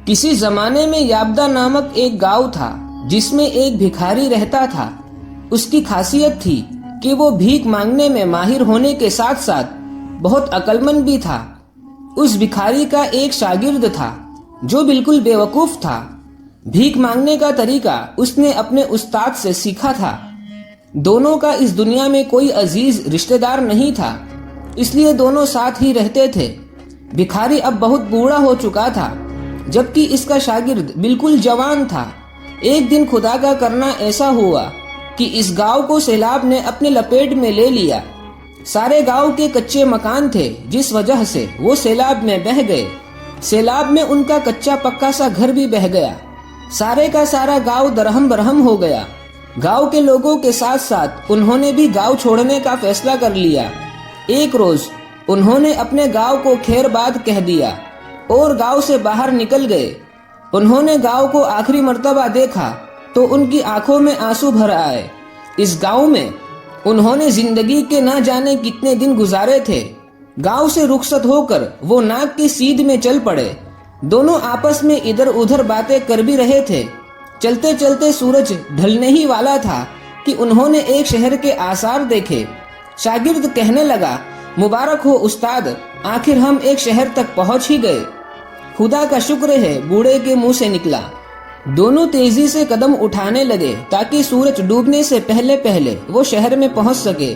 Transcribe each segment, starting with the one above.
کسی زمانے میں یابدہ نامک ایک گاؤں تھا جس میں ایک بھکاری رہتا تھا۔ اس کی خاصیت تھی کہ وہ بھیک مانگنے میں ماہر ہونے کے ساتھ ساتھ بہت عقل مند بھی تھا۔ اس بھکاری کا ایک شاگرد تھا جو بالکل بیوقوف تھا۔ بھیک مانگنے کا طریقہ اس نے اپنے استاد سے سیکھا تھا۔ دونوں کا اس دنیا میں کوئی عزیز رشتہ دار نہیں تھا، اس لیے دونوں ساتھ ہی رہتے تھے۔ بھکاری اب بہت بوڑھا ہو چکا تھا جبکہ اس کا شاگرد بالکل جوان تھا۔ ایک دن خدا کا کرنا ایسا ہوا کہ اس گاؤں کو سیلاب نے اپنے لپیٹ میں لے لیا۔ سارے گاؤں کے کچے مکان تھے جس وجہ سے وہ سیلاب میں بہہ گئے۔ سیلاب میں ان کا کچا پکا سا گھر بھی بہہ گیا۔ سارے کا سارا گاؤں درہم برہم ہو گیا۔ گاؤں کے لوگوں کے ساتھ ساتھ انہوں نے بھی گاؤں چھوڑنے کا فیصلہ کر لیا۔ ایک روز انہوں نے اپنے گاؤں کو خیر باد کہہ دیا اور گاؤں سے باہر نکل گئے۔ انہوں نے گاؤں کو آخری مرتبہ دیکھا تو ان کی آنکھوں میں آنسو بھر آئے۔ اس گاؤں میں انہوں نے زندگی کے نہ جانے کتنے دن گزارے تھے۔ گاؤں سے رخصت ہو کر وہ ناک کی سیدھ میں چل پڑے۔ دونوں آپس میں ادھر ادھر باتیں کر بھی رہے تھے۔ چلتے چلتے سورج ڈھلنے ہی والا تھا کہ انہوں نے ایک شہر کے آثار دیکھے۔ شاگرد کہنے لگا، مبارک ہو استاد، آخر ہم ایک شہر تک پہنچ ہی گئے۔ خدا کا شکر ہے، بوڑھے کے منہ سے نکلا۔ دونوں تیزی سے قدم اٹھانے لگے تاکہ سورج ڈوبنے سے پہلے پہلے وہ شہر میں پہنچ سکے۔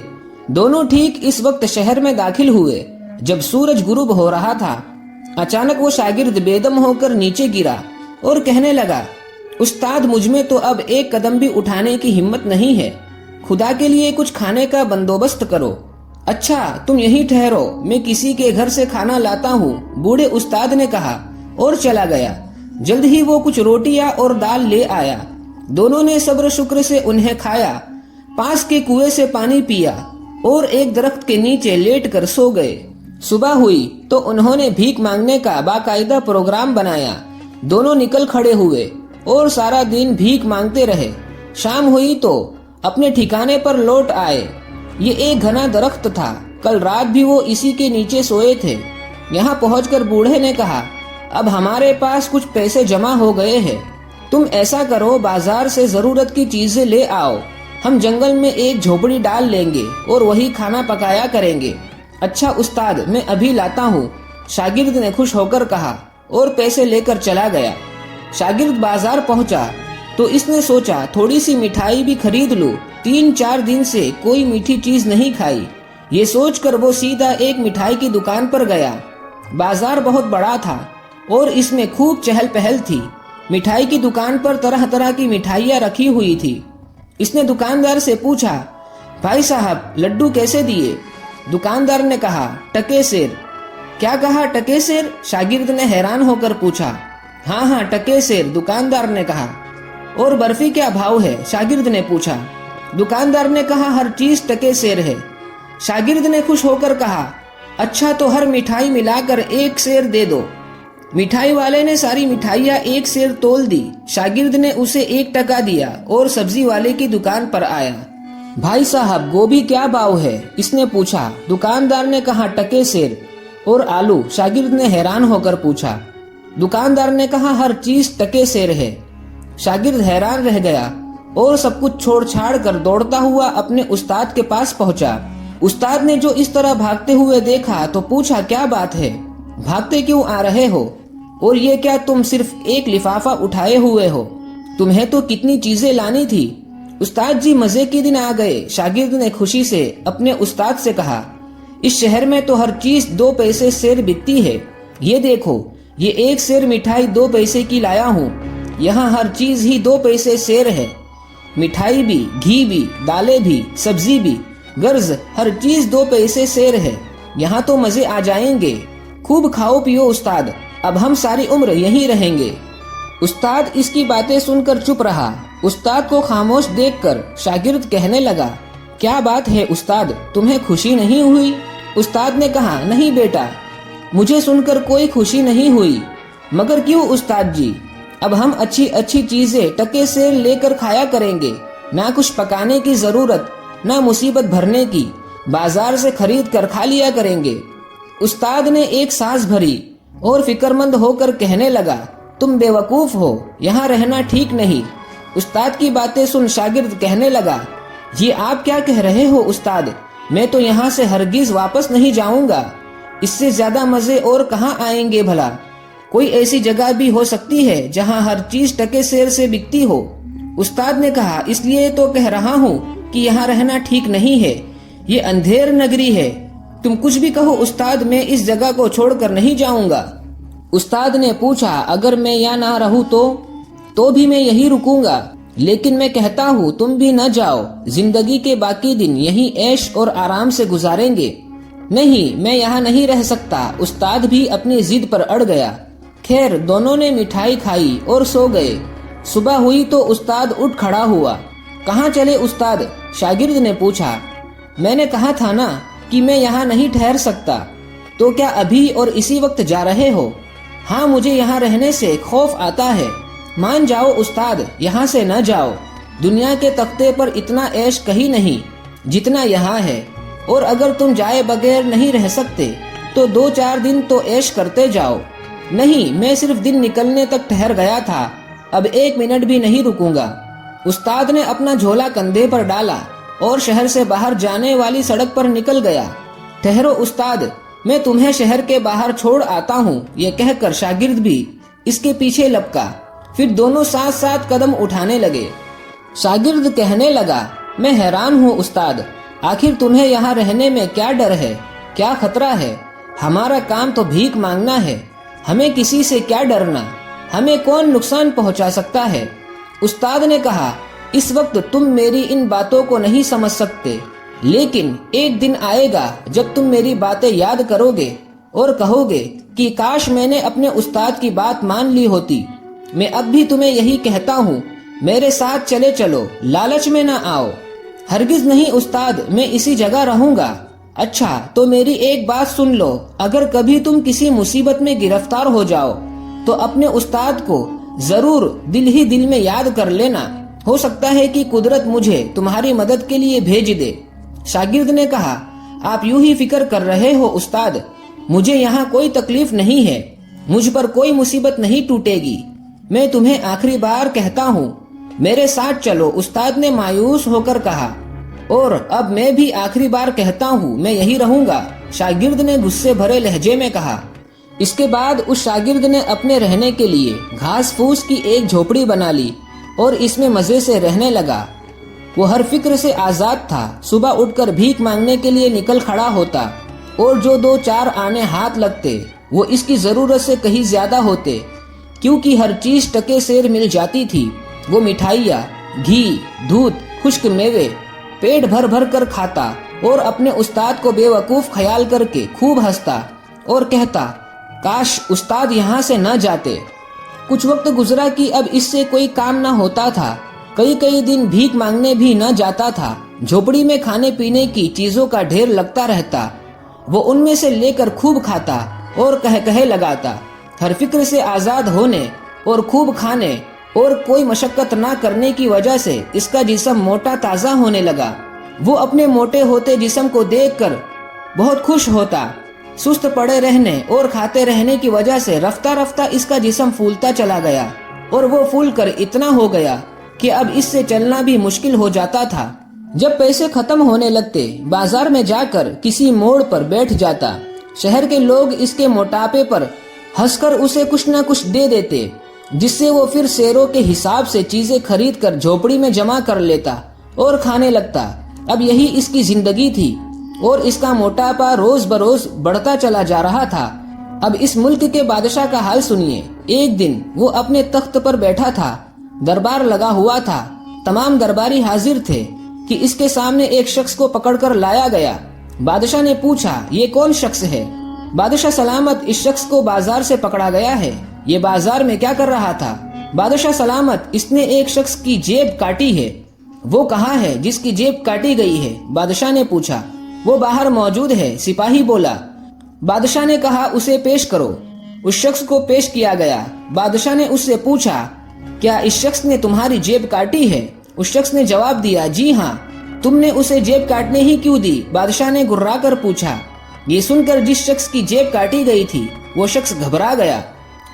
دونوں ٹھیک اس وقت شہر میں داخل ہوئے جب سورج غروب ہو رہا تھا۔ اچانک وہ شاگرد بے دم ہو کر نیچے گرا اور کہنے لگا، استاد مجھ میں تو اب ایک قدم بھی اٹھانے کی ہمت نہیں ہے، خدا کے لیے کچھ کھانے کا بندوبست کرو۔ اچھا تم یہیں ٹھہرو، میں کسی کے گھر سے کھانا لاتا ہوں، بوڑھے استاد نے کہا اور چلا گیا۔ جلد ہی وہ کچھ روٹیاں اور دال لے آیا۔ دونوں نے صبر شکر سے انہیں کھایا، پاس کے کنویں سے پانی پیا اور ایک درخت کے نیچے لیٹ کر سو گئے۔ صبح ہوئی تو انہوں نے بھیک مانگنے کا باقاعدہ پروگرام بنایا۔ دونوں نکل کھڑے ہوئے اور سارا دن بھیک مانگتے رہے۔ شام ہوئی تو اپنے ٹھکانے پر لوٹ آئے۔ یہ ایک گھنا درخت تھا، کل رات بھی وہ اسی کے نیچے سوئے تھے۔ یہاں پہنچ کر بوڑھے نے کہا، اب ہمارے پاس کچھ پیسے جمع ہو گئے ہیں، تم ایسا کرو بازار سے ضرورت کی چیزیں لے آؤ، ہم جنگل میں ایک جھوپڑی ڈال لیں گے اور وہی کھانا پکایا کریں گے۔ اچھا استاد، میں ابھی لاتا ہوں، شاگرد نے خوش ہو کر کہا اور پیسے لے کر چلا گیا۔ شاگرد بازار پہنچا تو اس نے سوچا تھوڑی سی مٹھائی بھی خرید لوں، 3-4 دن سے کوئی میٹھی چیز نہیں کھائی۔ یہ سوچ کر وہ سیدھا ایک مٹھائی کی دکان پر گیا۔ بازار بہت بڑا تھا اور اس میں خوب چہل پہل تھی۔ مٹھائی کی دکان پر طرح طرح کی مٹھائیاں رکھی ہوئی تھی۔ اس نے دکاندار سے پوچھا، بھائی صاحب لڈو کیسے دیے؟ دکاندار نے کہا، ٹکے سیر۔ کیا کہا، ٹکے سیر؟ شاگرد نے حیران ہو کر پوچھا۔ ہاں ٹکے سیر، دکاندار نے کہا۔ اور برفی کیا بھاؤ ہے؟ شاگرد نے پوچھا۔ دکاندار نے کہا، ہر چیز ٹکے سیر ہے۔ شاگرد نے خوش ہو کر کہا، اچھا تو ہر مٹھائی ملا کر 1 سیر دے دو۔ مٹھائی والے نے ساری مٹھائیاں 1 سیر تول دی۔ شاگرد نے اسے 1 ٹکا دیا اور سبزی والے کی دکان پر آیا۔ بھائی صاحب گوبھی کیا بھاؤ ہے؟ اس نے پوچھا۔ دکاندار نے کہا، ٹکے سیر۔ اور آلو؟ شاگرد نے حیران ہو کر پوچھا۔ دکاندار نے کہا، ہر چیز ٹکے سیر ہے۔ شاگرد حیران رہ گیا اور سب کچھ چھوڑ چھاڑ کر دوڑتا ہوا اپنے استاد کے پاس پہنچا۔ استاد نے جو اس طرح بھاگتے ہوئے دیکھا تو پوچھا، کیا بات ہے؟ بھاگتے کیوں آ رہے ہو؟ اور یہ کیا تم صرف ایک لفافہ اٹھائے ہوئے ہو؟ تمہیں تو کتنی چیزیں لانی تھی۔ استاد جی مزے کے دن آ گئے، شاگرد نے خوشی سے اپنے استاد سے کہا۔ اس شہر میں تو ہر چیز 2 پیسے سیر بکتی ہے۔ یہ دیکھو، یہ 1 سیر مٹھائی 2 پیسے کی لایا ہوں۔ یہاں ہر چیز ہی 2 پیسے سیر ہے، مٹھائی بھی، گھی بھی، دالیں بھی، سبزی بھی، غرض ہر چیز 2 پیسے سیر ہے۔ یہاں تو مزے آ جائیں گے، خوب کھاؤ پیو استاد، اب ہم ساری عمر یہیں رہیں گے۔ استاد اس کی باتیں سن کر چپ رہا۔ استاد کو خاموش دیکھ کر شاگرد کہنے لگا، کیا بات ہے استاد، تمہیں خوشی نہیں ہوئی؟ استاد نے کہا، نہیں بیٹا، مجھے سن کر کوئی خوشی نہیں ہوئی۔ مگر کیوں استاد جی؟ اب ہم اچھی اچھی چیزیں ٹکے سے لے کر کھایا کریں گے، نہ کچھ پکانے کی ضرورت، نہ مصیبت بھرنے کی، بازار سے خرید کر کھا لیا کریں گے۔ استاد نے ایک سانس بھری اور فکر مند ہو کر کہنے لگا، तुम बेवकूफ हो, यहाँ रहना ठीक नहीं। उस्ताद की बातें सुन शागिर्द कहने लगा, ये आप क्या कह रहे हो उस्ताद, मैं तो यहाँ से हरगिज वापस नहीं जाऊंगा। इससे ज्यादा मजे और कहाँ आएंगे भला। कोई ऐसी जगह भी हो सकती है जहाँ हर चीज टके सेर से बिकती हो। उस्ताद ने कहा, इसलिए तो कह रहा हूँ कि यहाँ रहना ठीक नहीं है, ये अंधेर नगरी है। तुम कुछ भी कहो उस्ताद, मैं इस जगह को छोड़कर नहीं जाऊंगा। उस्ताद ने पूछा, अगर मैं यहाँ ना रहूं तो भी मैं यही रुकूंगा, लेकिन मैं कहता हूँ तुम भी न जाओ। जिंदगी के बाकी दिन यहीं ऐश और आराम से गुजारेंगे। नहीं, मैं यहाँ नहीं रह सकता। उस्ताद भी अपनी जिद पर अड़ गया। खैर, दोनों ने मिठाई खाई और सो गए। सुबह हुई तो उस्ताद उठ खड़ा हुआ। कहाँ चले उस्ताद? शागिर्द ने पूछा। मैंने कहा था ना कि मैं यहाँ नहीं ठहर सकता। तो क्या अभी और इसी वक्त जा रहे हो? हाँ, मुझे यहाँ रहने से खौफ आता है। मान जाओ उस्ताद, यहाँ से न जाओ। दुनिया के तख्ते पर इतना ऐश कहीं नहीं जितना यहाँ है, और अगर तुम जाए बगैर नहीं रह सकते तो 2-4 दिन तो ऐश करते जाओ। नहीं, मैं सिर्फ दिन निकलने तक ठहर गया था, अब 1 मिनट भी नहीं रुकूंगा। उस्ताद ने अपना झोला कंधे पर डाला और शहर से बाहर जाने वाली सड़क पर निकल गया। ठहरो उस्ताद, मैं तुम्हें शहर के बाहर छोड़ आता हूँ, ये कहकर शागिर्द भी इसके पीछे लपका। फिर दोनों साथ साथ कदम उठाने लगे। शागिर्द कहने लगा, मैं हैरान हूँ उस्ताद, आखिर तुम्हें यहाँ रहने में क्या डर है, क्या खतरा है? हमारा काम तो भीख मांगना है, हमें किसी से क्या डरना, हमें कौन नुकसान पहुँचा सकता है? उस्ताद ने कहा, इस वक्त तुम मेरी इन बातों को नहीं समझ सकते, लेकिन एक दिन आएगा जब तुम मेरी बातें याद करोगे और कहोगे कि काश मैंने अपने उस्ताद की बात मान ली होती। मैं अब भी तुम्हें यही कहता हूँ, मेरे साथ चले चलो, लालच में ना आओ। हरगिज नहीं उस्ताद, मैं इसी जगह रहूंगा। अच्छा, तो मेरी एक बात सुन लो, अगर कभी तुम किसी मुसीबत में गिरफ्तार हो जाओ तो अपने उस्ताद को जरूर दिल ही दिल में याद कर लेना। हो सकता है कि कुदरत मुझे तुम्हारी मदद के लिए भेज दे। शागिर्द ने कहा, आप यूं ही फिक्र कर रहे हो उस्ताद, मुझे यहाँ कोई तकलीफ नहीं है, मुझ पर कोई मुसीबत नहीं टूटेगी। मैं तुम्हें आखिरी बार कहता हूँ, मेरे साथ चलो, उस्ताद ने मायूस होकर कहा। और अब मैं भी आखिरी बार कहता हूँ, मैं यही रहूंगा, शागिर्द ने गुस्से भरे लहजे में कहा। इसके बाद उस शागिर्द ने अपने रहने के लिए घास फूस की एक झोपड़ी बना ली और इसमें मजे से रहने लगा। वो हर फिक्र से आजाद था। सुबह उठकर भीख मांगने के लिए निकल खड़ा होता और जो 2-4 आने हाथ लगते वो इसकी जरूरत से कहीं ज्यादा होते, क्योंकि हर चीज टके सेर मिल जाती थी। वो मिठाइयाँ, घी, दूध, खुश्क मेवे पेट भर भर कर खाता और अपने उस्ताद को बेवकूफ ख्याल करके खूब हंसता और कहता, काश उस्ताद यहाँ से न जाते। कुछ वक्त गुजरा कि अब इससे कोई काम न होता था। कई कई दिन भीख मांगने भी न जाता था। झोपड़ी में खाने पीने की चीजों का ढेर लगता रहता। वो उनमें से लेकर खूब खाता और कह लगाता। हर फिक्र से आजाद होने और खूब खाने और कोई मशक्कत ना करने की वजह से इसका जिस्म मोटा ताजा होने लगा। वो अपने मोटे होते जिस्म को देखकर बहुत खुश होता। सुस्त पड़े रहने और खाते रहने की वजह से रफ्ता रफ्ता इसका जिस्म फूलता चला गया और वो फूल कर इतना हो गया कि अब इससे चलना भी मुश्किल हो जाता था। जब पैसे खत्म होने लगते, बाजार में जाकर किसी मोड़ पर बैठ जाता। शहर के लोग इसके मोटापे पर हंसकर उसे कुछ न कुछ दे देते, जिससे वो फिर शेरों के हिसाब से चीजें खरीद कर झोपड़ी में जमा कर लेता और खाने लगता। अब यही इसकी जिंदगी थी और इसका मोटापा रोज बरोज बढ़ता चला जा रहा था। अब इस मुल्क के बादशाह का हाल सुनिए। एक दिन वो अपने तख्त पर बैठा था। दरबार लगा हुआ था। तमाम दरबारी हाजिर थे कि इसके सामने एक शख्स को पकड़कर लाया गया। बादशाह ने पूछा, ये कौन शख्स है? बादशाह सलामत, इस शख्स को बाजार से पकड़ा गया है। ये बाजार में क्या कर रहा था? बादशाह सलामत, इसने एक शख्स की जेब काटी है। वो कहाँ है जिसकी जेब काटी गई है? बादशाह ने पूछा। वो बाहर मौजूद है, सिपाही बोला। बादशाह ने कहा, उसे पेश करो। उस शख्स को पेश किया गया। बादशाह ने उससे पूछा, क्या इस शख्स ने तुम्हारी जेब काटी है? उस शख्स ने जवाब दिया, जी हाँ। तुमने उसे जेब काटने ही क्यों दी? बादशाह ने गुर्रा कर पूछा। ये सुनकर जिस शख्स की जेब काटी गई थी वो शख्स घबरा गया।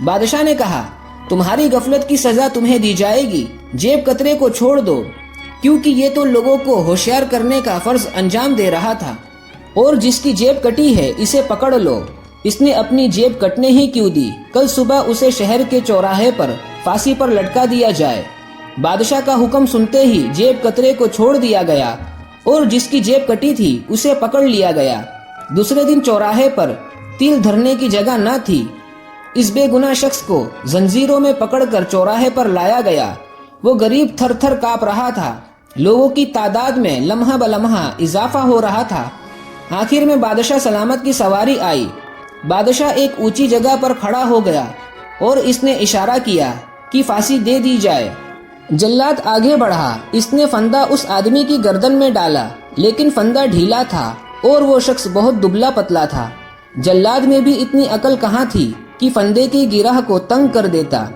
बादशाह ने कहा, तुम्हारी गफलत की सजा तुम्हें दी जाएगी। जेब कतरे को छोड़ दो, क्योंकि ये तो लोगों को होशियार करने का फर्ज अंजाम दे रहा था। और जिसकी जेब कटी है इसे पकड़ लो। इसने अपनी जेब कटने ही क्यों दी? कल सुबह उसे शहर के चौराहे पर फांसी पर लटका दिया जाए। बादशाह का हुक्म सुनते ही जेब कतरे को छोड़ दिया गया और जिसकी जेब कटी थी उसे पकड़ लिया गया। दूसरे दिन चौराहे पर तिल धरने की जगह न थी। इस बेगुनाह शख्स को जंजीरों में पकड़कर चौराहे पर लाया गया। वो गरीब थर थर कांप रहा था। लोगों की तादाद में लम्हा बलम्हा इजाफा हो रहा था। आखिर में बादशाह सलामत की सवारी आई। बादशाह एक ऊंची जगह पर खड़ा हो गया और इसने इशारा किया कि फांसी दे दी जाए। जल्लाद आगे बढ़ा। इसने फंदा उस आदमी की गर्दन में डाला, लेकिन फंदा ढीला था और वो शख्स बहुत दुबला पतला था। जल्लाद में भी इतनी अकल कहाँ थी कि फंदे की गिरह को तंग कर देता।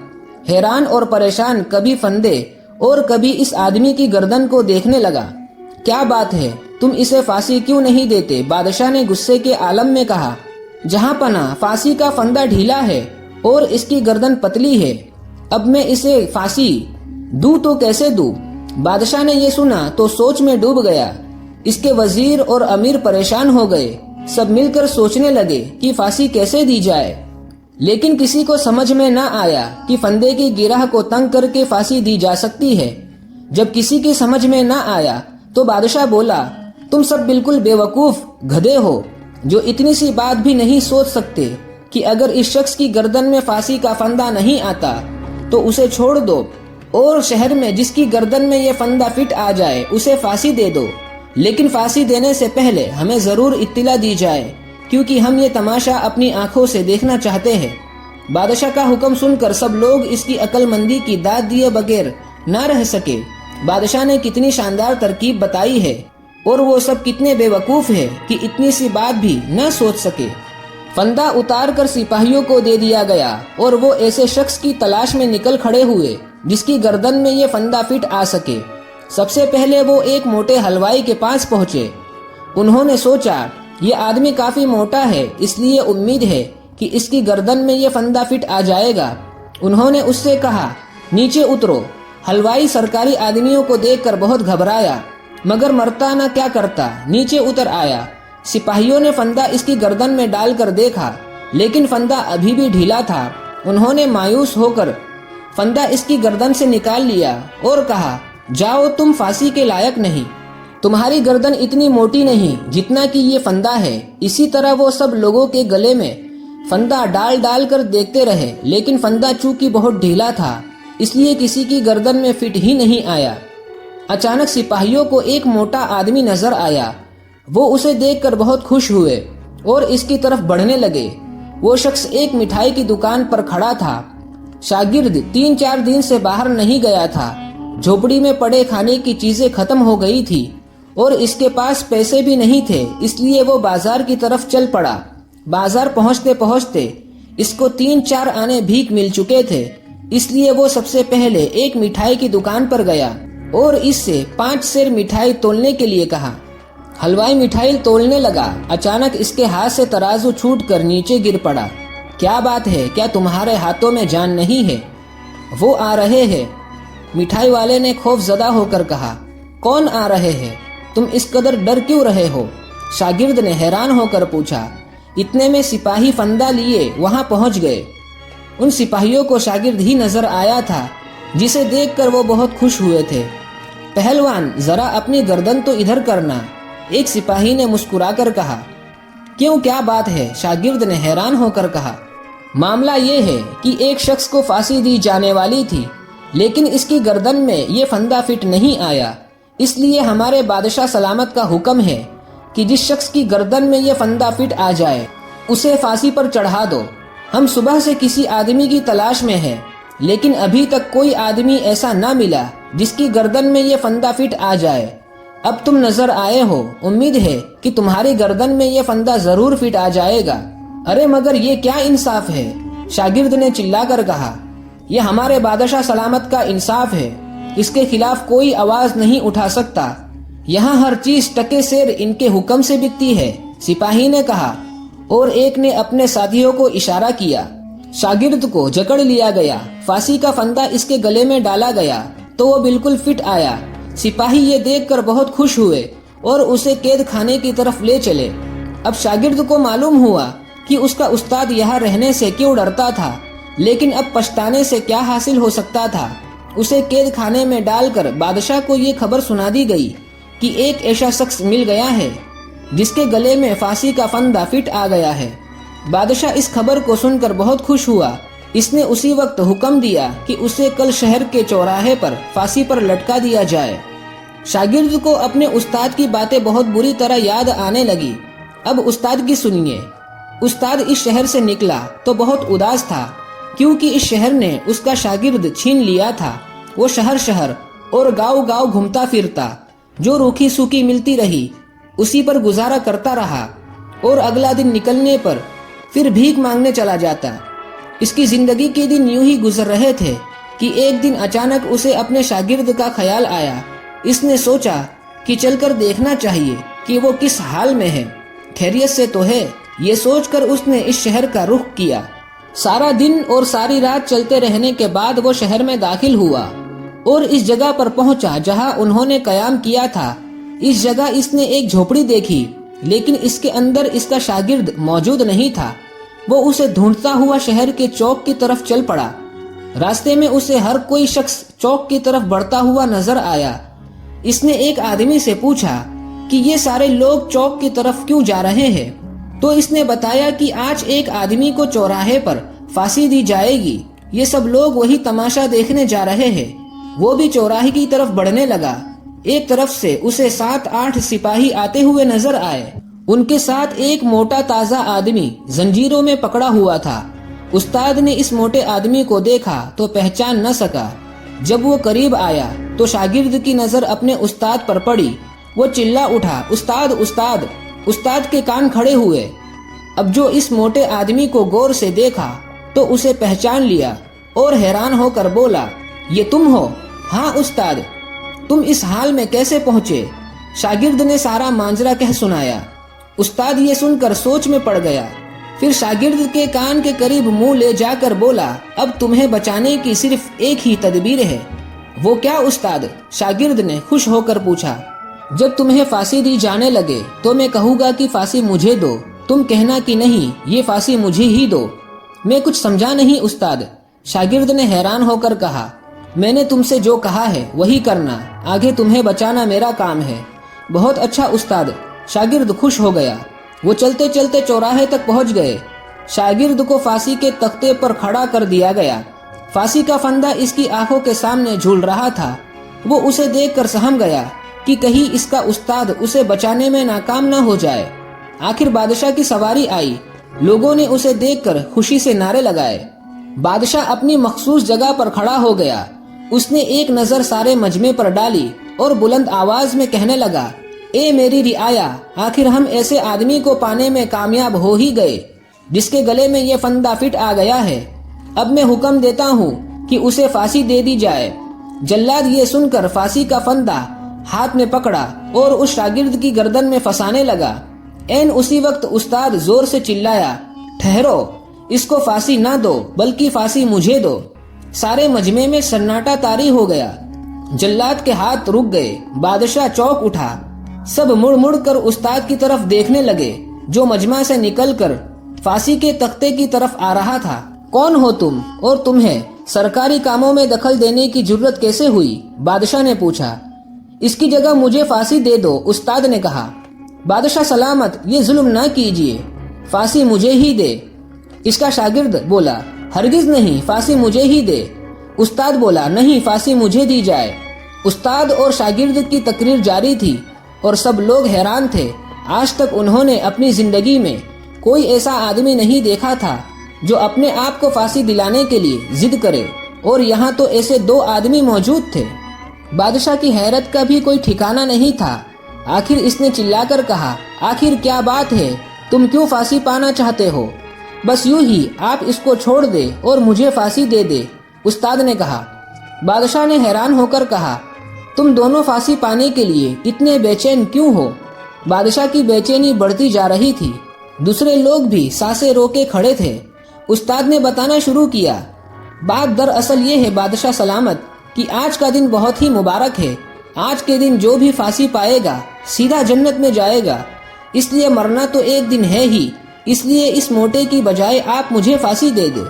हैरान और परेशान कभी फंदे और कभी इस आदमी की गर्दन को देखने लगा। क्या बात है, तुम इसे फांसी क्यों नहीं देते? बादशाह ने गुस्से के आलम में कहा। जहां पना, फांसी का फंदा ढीला है और इसकी गर्दन पतली है। अब मैं इसे फांसी दूं तो कैसे दूं? बादशाह ने ये सुना तो सोच में डूब गया। इसके वजीर और अमीर परेशान हो गए। सब मिलकर सोचने लगे कि फांसी कैसे दी जाए, लेकिन किसी को समझ में न आया कि फंदे की गिरह को तंग करके फांसी दी जा सकती है। जब किसी की समझ में न आया तो बादशाह बोला, तुम सब बिल्कुल बेवकूफ गधे हो, जो इतनी सी बात भी नहीं सोच सकते कि अगर इस शख्स की गर्दन में फांसी का फंदा नहीं आता तो उसे छोड़ दो और शहर में जिसकी गर्दन में ये फंदा फिट आ जाए उसे फांसी दे दो। लेकिन फांसी देने से पहले हमें जरूर इत्तिला दी जाए, क्योंकि हम ये तमाशा अपनी आंखों से देखना चाहते हैं। बादशाह का हुक्म सुनकर सब लोग इसकी अक्लमंदी की दाद दिए बगैर न रह सके। बादशाह ने कितनी शानदार तरकीब बताई है और वो सब कितने बेवकूफ है कि इतनी सी बात भी न सोच सके। फंदा उतार कर सिपाहियों को दे दिया गया और वो ऐसे शख्स की तलाश में निकल खड़े हुए जिसकी गर्दन में ये फंदा फिट आ सके। सबसे पहले वो एक मोटे हलवाई के पास पहुंचे। उन्होंने सोचा, ये आदमी काफी मोटा है, इसलिए उम्मीद है कि इसकी गर्दन में ये फंदा फिट आ जाएगा। उन्होंने उससे कहा, नीचे उतरो। हलवाई सरकारी आदमियों को देखकर बहुत घबराया, मगर मरता ना क्या करता, नीचे उतर आया। सिपाहियों ने फंदा इसकी गर्दन में डालकर देखा, लेकिन फंदा अभी भी ढीला था। उन्होंने मायूस होकर फंदा इसकी गर्दन से निकाल लिया और कहा, जाओ, तुम फांसी के लायक नहीं। तुम्हारी गर्दन इतनी मोटी नहीं जितना कि ये फंदा है। इसी तरह वो सब लोगों के गले में फंदा डाल डाल कर देखते रहे, लेकिन फंदा चूंकि बहुत ढीला था इसलिए किसी की गर्दन में फिट ही नहीं आया। अचानक सिपाहियों को एक मोटा आदमी नजर आया। वो उसे देखकर बहुत खुश हुए और इसकी तरफ बढ़ने लगे। वो शख्स एक मिठाई की दुकान पर खड़ा था। शागिर्द 3-4 दिन से बाहर नहीं गया था। झोपड़ी में पड़े खाने की चीजें खत्म हो गई थी और इसके पास पैसे भी नहीं थे, इसलिए वो बाजार की तरफ चल पड़ा। बाजार पहुंचते पहुंचते इसको 3-4 आने भीख मिल चुके थे, इसलिए वो सबसे पहले एक मिठाई की दुकान पर गया और इससे 5 सेर मिठाई तोलने के लिए कहा। हलवाई मिठाई तोलने लगा। अचानक इसके हाथ से तराजू छूटकर नीचे गिर पड़ा। क्या बात है, क्या तुम्हारे हाथों में जान नहीं है? वो आ रहे हैं, मिठाई वाले ने खौफजदा होकर कहा। कौन आ रहे हैं? तुम इस कदर डर क्यों रहे हो? शागिर्द ने हैरान होकर पूछा। इतने में सिपाही फंदा लिए वहां पहुंच गए। उन सिपाहियों को शागिर्द ही नजर आया था, जिसे देखकर वो बहुत खुश हुए थे। पहलवान, जरा अपनी गर्दन तो इधर करना, एक सिपाही ने मुस्कुराकर कहा। क्यों, क्या बात है? शागिर्द ने हैरान होकर कहा। मामला ये है कि एक शख्स को फांसी दी जाने वाली थी, लेकिन इसकी गर्दन में ये फंदा फिट नहीं आया, इसलिए हमारे बादशाह सलामत का हुक्म है कि जिस शख्स की गर्दन में ये फंदा फिट आ जाए उसे फांसी पर चढ़ा दो। हम सुबह से किसी आदमी की तलाश में हैं, लेकिन अभी तक कोई आदमी ऐसा ना मिला जिसकी गर्दन में ये फंदा फिट आ जाए। अब तुम नजर आए हो, उम्मीद है कि तुम्हारी गर्दन में ये फंदा जरूर फिट आ जाएगा। अरे मगर ये क्या इंसाफ है? शागिर्द ने चिल्लाकर कहा। यह हमारे बादशाह सलामत का इंसाफ है, इसके खिलाफ कोई आवाज नहीं उठा सकता। यहाँ हर चीज टके सेर इनके हुक्म से बिकती है, सिपाही ने कहा और एक ने अपने साथियों को इशारा किया। शागिर्द को जकड़ लिया गया। फांसी का फंदा इसके गले में डाला गया तो वो बिल्कुल फिट आया। सिपाही ये देखकर बहुत खुश हुए और उसे कैद खाने की तरफ ले चले। अब शागिर्द को मालूम हुआ कि उसका उस्ताद यहाँ रहने से क्यों डरता था, लेकिन अब पछताने से क्या हासिल हो सकता था। उसे कैद खाने में डालकर बादशाह को ये खबर सुना दी गई कि एक ऐसा शख्स मिल गया है जिसके गले में फांसी का फंदा फिट आ गया है। बादशाह इस खबर को सुनकर बहुत खुश हुआ। इसने उसी वक्त हुक्म दिया कि उसे कल शहर के चौराहे पर फांसी पर लटका दिया जाए। शागिर्द को अपने उस्ताद की बातें बहुत बुरी तरह याद आने लगी। अब उस्ताद की सुनिए। उस्ताद इस शहर से निकला तो बहुत उदास था, क्योंकि इस शहर ने उसका शागिर्द छीन लिया था। वो शहर शहर और गांव गांव घूमता फिरता, जो रूखी सूखी मिलती रही उसी पर गुजारा करता रहा और अगला दिन निकलने पर फिर भीख मांगने चला जाता। इसकी जिंदगी के दिन यूं ही गुजर रहे थे कि एक दिन अचानक उसे अपने शागिर्द का ख्याल आया। इसने सोचा कि चलकर देखना चाहिए कि वो किस हाल में है, खैरियत से तो है। ये सोचकर उसने इस शहर का रुख किया। सारा दिन और सारी रात चलते रहने के बाद वो शहर में दाखिल हुआ और इस जगह पर पहुंचा जहां उन्होंने कयाम किया था। इस जगह इसने एक झोपड़ी देखी, लेकिन इसके अंदर इसका शागिर्द मौजूद नहीं था। वो उसे ढूंढता हुआ शहर के चौक की तरफ चल पड़ा। रास्ते में उसे हर कोई शख्स चौक की तरफ बढ़ता हुआ नजर आया। इसने एक आदमी से पूछा कि ये सारे लोग चौक की तरफ क्यों जा रहे हैं। तो इसने बताया कि आज एक आदमी को चौराहे पर फांसी दी जाएगी। ये सब लोग वही तमाशा देखने जा रहे हैं। वो भी चौराहे की तरफ बढ़ने लगा। एक तरफ से उसे 7-8 सिपाही आते हुए नजर आए। उनके साथ एक मोटा ताजा आदमी जंजीरों में पकड़ा हुआ था। उस्ताद ने इस मोटे आदमी को देखा तो पहचान न सका। जब वो करीब आया तो शागिर्द की नजर अपने उस्ताद पर पड़ी। वो चिल्ला उठा, उस्ताद उस्ताद। उस्ताद के कान खड़े हुए। अब जो इस मोटे आदमी को गौर से देखा तो उसे पहचान लिया और हैरान होकर बोला, ये तुम हो? हाँ उस्ताद। तुम इस हाल में कैसे पहुंचे? शागिर्द ने सारा मांजरा कह सुनाया। उस्ताद ये सुनकर सोच में पड़ गया। फिर शागिर्द के कान के करीब मुंह ले जाकर बोला, अब तुम्हें बचाने की सिर्फ एक ही तदबीर है। वो क्या उस्ताद? शागिर्द ने खुश होकर पूछा। जब तुम्हें फांसी दी जाने लगे तो मैं कहूँगा कि फांसी मुझे दो, तुम कहना कि नहीं ये फांसी मुझे ही दो। मैं कुछ समझा नहीं उस्ताद। शागिर्द ने हैरान होकर कहा, मैंने तुमसे जो कहा है वही करना, आगे तुम्हें बचाना मेरा काम है। बहुत अच्छा उस्ताद। शागिर्द खुश हो गया। वो चलते चलते चौराहे तक पहुंच गए। शागिर्द को फांसी के तख्ते पर खड़ा कर दिया गया। फांसी का फंदा इसकी आंखों के सामने झूल रहा था। वो उसे देखकर सहम गया कि कहीं इसका उस्ताद उसे बचाने में नाकाम न हो जाए। आखिर बादशाह की सवारी आई। लोगों ने उसे देखकर खुशी से नारे लगाए। बादशाह अपनी मखसूस जगह पर खड़ा हो गया। उसने एक नजर सारे मजमे पर डाली और बुलंद आवाज में कहने लगा, ए मेरी रियाया, आखिर हम ऐसे आदमी को पाने में कामयाब हो ही गए जिसके गले में ये फंदा फिट आ गया है। अब मैं हुक्म देता हूँ कि उसे फांसी दे दी जाए। जल्लाद ये सुनकर फांसी का फंदा हाथ में पकड़ा और उस शागिर्द की गर्दन में फंसाने लगा। एन उसी वक्त उस्ताद जोर से चिल्लाया, ठहरो, इसको फांसी ना दो बल्कि फांसी मुझे दो। सारे मजमे में सन्नाटा तारी हो गया। जल्लाद के हाथ रुक गए। बादशाह चौंक उठा। सब मुड़ मुड़ कर उस्ताद की तरफ देखने लगे, जो मजमा से निकलकर फांसी के तख्ते की तरफ आ रहा था। कौन हो तुम और तुम्हें सरकारी कामों में दखल देने की जुर्रत कैसे हुई? बादशाह ने पूछा। इसकी जगह मुझे फांसी दे दो, उस्ताद ने कहा। बादशाह सलामत, ये जुल्म ना कीजिए, फांसी मुझे ही दे। इसका शागिर्द बोला, हरगिज नहीं, फांसी मुझे ही दे। उस्ताद बोला, नहीं, फांसी मुझे दी जाए। उस्ताद और शागिर्द की तकरीर जारी थी और सब लोग हैरान थे। आज तक उन्होंने अपनी जिंदगी में कोई ऐसा आदमी नहीं देखा था जो अपने आप को फांसी दिलाने के लिए जिद करे, और यहाँ तो ऐसे दो आदमी मौजूद थे। बादशाह की हैरत का भी कोई ठिकाना नहीं था। आखिर इसने चिल्लाकर कहा, आखिर क्या बात है? तुम क्यों फांसी पाना चाहते हो? बस यूं ही आप इसको छोड़ दे और मुझे फांसी दे दे, उस्ताद ने कहा। बादशाह ने हैरान होकर कहा, तुम दोनों फांसी पाने के लिए इतने बेचैन क्यों हो? बादशाह की बेचैनी बढ़ती जा रही थी। दूसरे लोग भी सांसें रोके खड़े थे। استاد نے بتانا شروع کیا، بات دراصل یہ ہے بادشاہ سلامت کہ آج کا دن بہت ہی مبارک ہے۔ آج کے دن جو بھی پھانسی پائے گا سیدھا جنت میں جائے گا، اس لیے مرنا تو ایک دن ہے ہی، اس لیے اس موٹے کی بجائے آپ مجھے پھانسی دے دے۔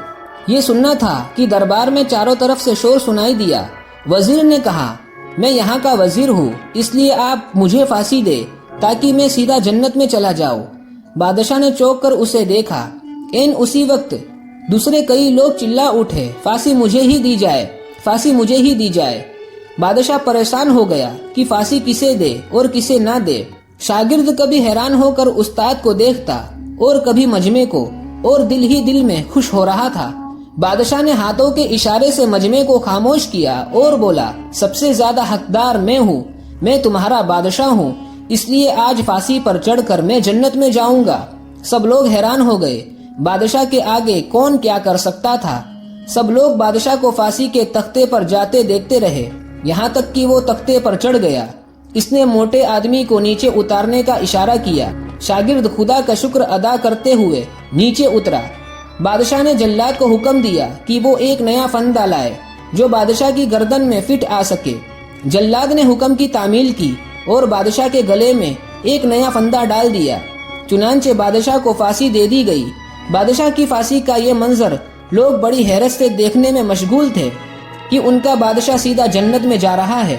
یہ سننا تھا کہ دربار میں چاروں طرف سے شور سنائی دیا۔ وزیر نے کہا، میں یہاں کا وزیر ہوں، اس لیے آپ مجھے پھانسی دے تاکہ میں سیدھا جنت میں چلا جاؤں۔ بادشاہ نے چونک کر اسے دیکھا۔ اسی وقت دوسرے کئی لوگ چلا اٹھے، پھانسی مجھے ہی دی جائے، پھانسی مجھے ہی دی جائے۔ بادشاہ پریشان ہو گیا کہ پھانسی کسے دے اور کسے نہ دے۔ شاگرد کبھی حیران ہو کر استاد کو دیکھتا اور کبھی مجمع کو، اور دل ہی دل میں خوش ہو رہا تھا۔ بادشاہ نے ہاتھوں کے اشارے سے مجمع کو خاموش کیا اور بولا، سب سے زیادہ حقدار میں ہوں، میں تمہارا بادشاہ ہوں، اس لیے آج پھانسی پر چڑھ کر میں جنت میں جاؤں گا۔ سب لوگ حیران ہو گئے، بادشاہ کے آگے کون کیا کر سکتا تھا۔ سب لوگ بادشاہ کو پھانسی کے تختے پر جاتے دیکھتے رہے، یہاں تک کہ وہ تختے پر چڑھ گیا۔ اس نے موٹے آدمی کو نیچے اتارنے کا اشارہ کیا۔ شاگرد خدا کا شکر ادا کرتے ہوئے نیچے اترا۔ بادشاہ نے جلاد کو حکم دیا کہ وہ ایک نیا فندہ لائے جو بادشاہ کی گردن میں فٹ آ سکے۔ جلاد نے حکم کی تعمیل کی اور بادشاہ کے گلے میں ایک نیا فندہ ڈال دیا۔ چنانچہ بادشاہ کو پھانسی دے دی گئی۔ بادشاہ کی پھانسی کا یہ منظر لوگ بڑی حیرت سے دیکھنے میں مشغول تھے کہ ان کا بادشاہ سیدھا جنت میں جا رہا ہے۔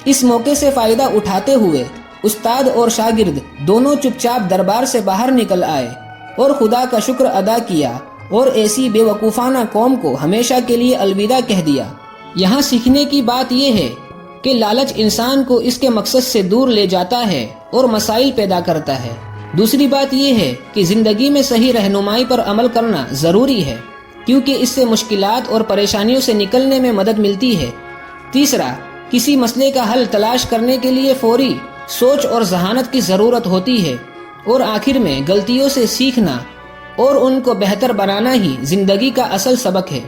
اس موقع سے فائدہ اٹھاتے ہوئے استاد اور شاگرد دونوں چپ چاپ دربار سے باہر نکل آئے اور خدا کا شکر ادا کیا اور ایسی بے وقوفانہ قوم کو ہمیشہ کے لیے الوداع کہہ دیا۔ یہاں سیکھنے کی بات یہ ہے کہ لالچ انسان کو اس کے مقصد سے دور لے جاتا ہے اور مسائل پیدا کرتا ہے۔ دوسری بات یہ ہے کہ زندگی میں صحیح رہنمائی پر عمل کرنا ضروری ہے، کیونکہ اس سے مشکلات اور پریشانیوں سے نکلنے میں مدد ملتی ہے۔ تیسرا، کسی مسئلے کا حل تلاش کرنے کے لیے فوری سوچ اور ذہانت کی ضرورت ہوتی ہے۔ اور آخر میں غلطیوں سے سیکھنا اور ان کو بہتر بنانا ہی زندگی کا اصل سبق ہے۔